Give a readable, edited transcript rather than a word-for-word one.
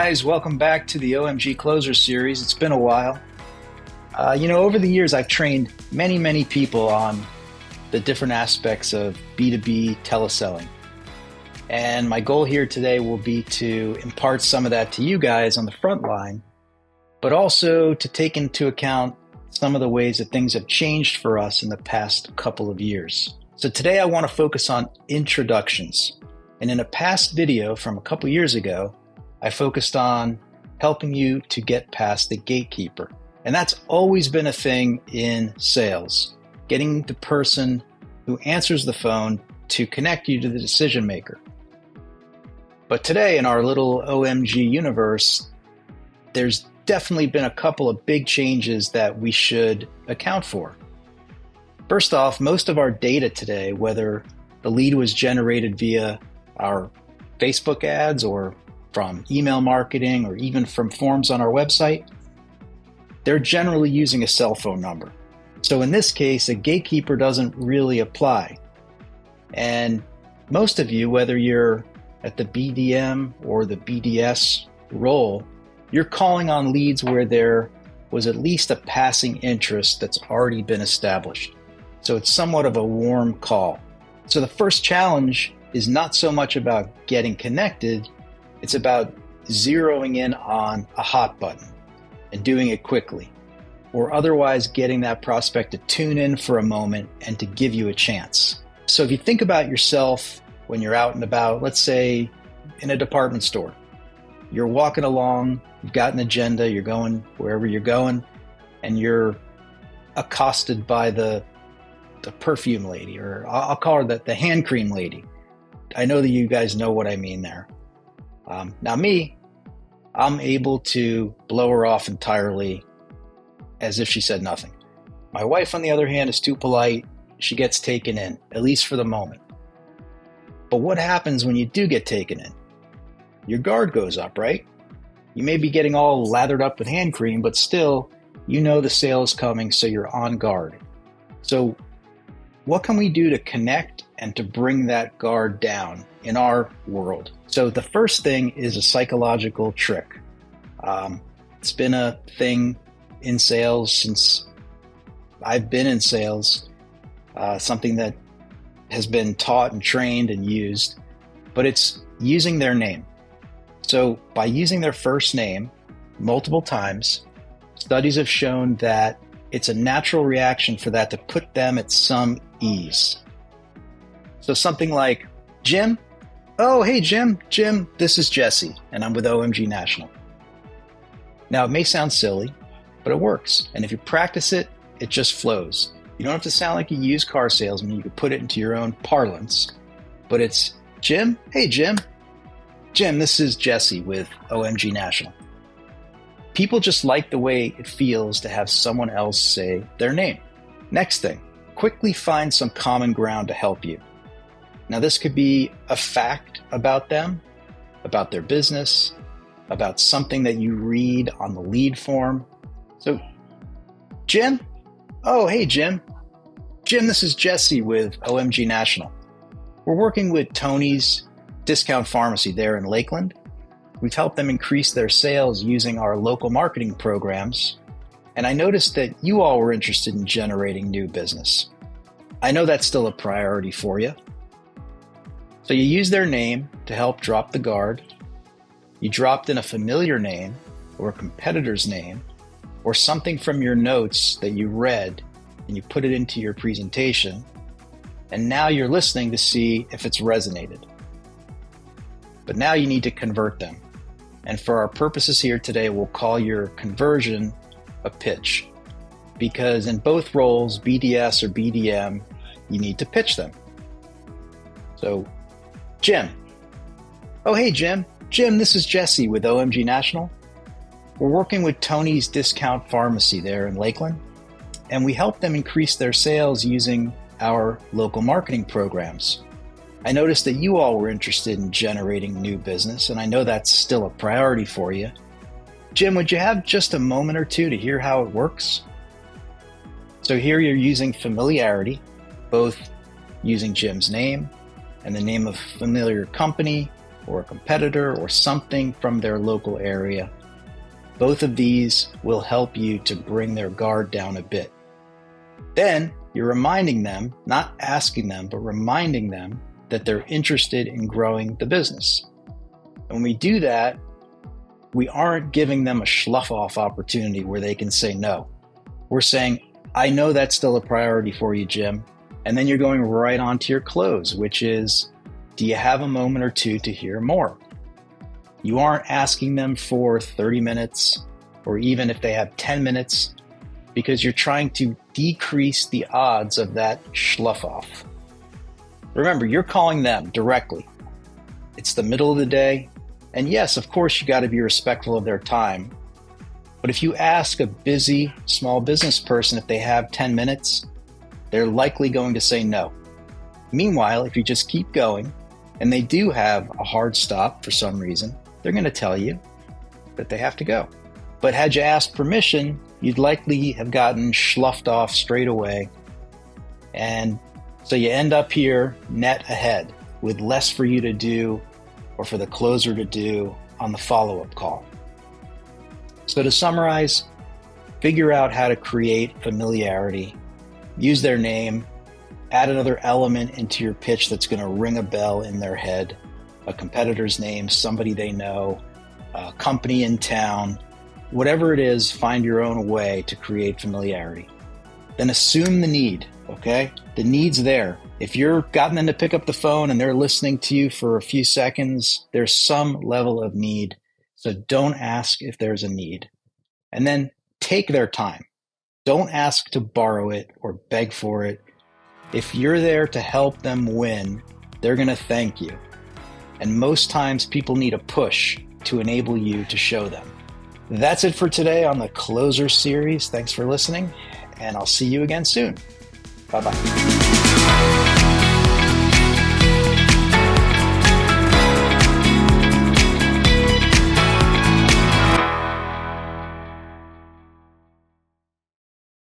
guys, welcome back to the OMG Closer series. It's been a while. Over the years, I've trained many people on the different aspects of B2B teleselling. And my goal here today will be to impart some of that to you guys on the front line, but also to take into account some of the ways that things have changed for us in the past couple of years. So today I want to focus on introductions. And in a past video from a couple years ago, I focused on helping you to get past the gatekeeper. And that's always been a thing in sales, getting the person who answers the phone to connect you to the decision maker. But today in our little OMG universe, there's definitely been a couple of big changes that we should account for. First off, most of our data today, whether the lead was generated via our Facebook ads or from email marketing or even from forms on our website, they're generally using a cell phone number. So in this case, a gatekeeper doesn't really apply. And most of you, whether you're at the BDM or the BDS role, you're calling on leads where there was at least a passing interest that's already been established. So it's somewhat of a warm call. So the first challenge is not so much about getting connected, it's about zeroing in on a hot button and doing it quickly, or otherwise getting that prospect to tune in for a moment and to give you a chance. So if you think about yourself when you're out and about, let's say in a department store, you're walking along, you've got an agenda, you're going wherever you're going, and you're accosted by the perfume lady, or I'll call her the hand cream lady. I know that you guys know what I mean there. Now me, I'm able to blow her off entirely as if she said nothing. My wife, on the other hand, is too polite. She gets taken in, at least for the moment. But what happens when you do get taken in? Your guard goes up, right? You may be getting all lathered up with hand cream, but still, you know the sale is coming, so you're on guard. So what can we do to connect and to bring that guard down in our world? So the first thing is a psychological trick. It's been a thing in sales since I've been in sales, something that has been taught and trained and used, but it's using their name. So by using their first name multiple times, studies have shown that it's a natural reaction for that to put them at some ease. So something like, Jim? Oh, hey, Jim. Jim, this is Jesse, and I'm with OMG National. Now, it may sound silly, but it works. And if you practice it, it just flows. You don't have to sound like a used car salesman. You can put it into your own parlance. But it's, Jim? Hey, Jim. Jim, this is Jesse with OMG National. People just like the way it feels to have someone else say their name. Next thing, quickly find some common ground to help you. Now, this could be a fact about them, about their business, about something that you read on the lead form. So, Jim? Oh, hey, Jim. Jim, this is Jesse with OMG National. We're working with Tony's Discount Pharmacy there in Lakeland. We've helped them increase their sales using our local marketing programs. And I noticed that you all were interested in generating new business. I know that's still a priority for you. So you use their name to help drop the guard. You dropped in a familiar name or a competitor's name or something from your notes that you read and you put it into your presentation. And now you're listening to see if it's resonated. But now you need to convert them. And for our purposes here today, we'll call your conversion a pitch. Because in both roles, BDS or BDM, you need to pitch them. So, Jim. Oh, hey, Jim. Jim, this is Jesse with OMG National. We're working with Tony's Discount Pharmacy there in Lakeland, and we help them increase their sales using our local marketing programs. I noticed that you all were interested in generating new business, and I know that's still a priority for you. Jim, would you have just a moment or two to hear how it works? So here you're using familiarity, both using Jim's name and the name of a familiar company or a competitor or something from their local area. Both of these will help you to bring their guard down a bit. Then you're reminding them, not asking them, but reminding them that they're interested in growing the business. And when we do that, we aren't giving them a slough off opportunity where they can say no. We're saying, I know that's still a priority for you, Jim. And then you're going right on to your close, which is, do you have a moment or two to hear more? You aren't asking them for 30 minutes or even if they have 10 minutes, because you're trying to decrease the odds of that slough off. Remember, you're calling them directly. It's the middle of the day. And yes, of course, you got to be respectful of their time. But if you ask a busy small business person if they have 10 minutes, they're likely going to say no. Meanwhile, if you just keep going and they do have a hard stop for some reason, they're going to tell you that they have to go. But had you asked permission, you'd likely have gotten sloughed off straight away. And so you end up here net ahead with less for you to do or for the closer to do on the follow-up call. So to summarize, figure out how to create familiarity, use their name, add another element into your pitch that's going to ring a bell in their head, a competitor's name, somebody they know, a company in town, whatever it is, find your own way to create familiarity. Then assume the need, okay? The need's there. If you're gotten them to pick up the phone and they're listening to you for a few seconds, there's some level of need. So don't ask if there's a need. And then take their time. Don't ask to borrow it or beg for it. If you're there to help them win, they're going to thank you. And most times people need a push to enable you to show them. That's it for today on the Closer series. Thanks for listening, and I'll see you again soon. Bye-bye.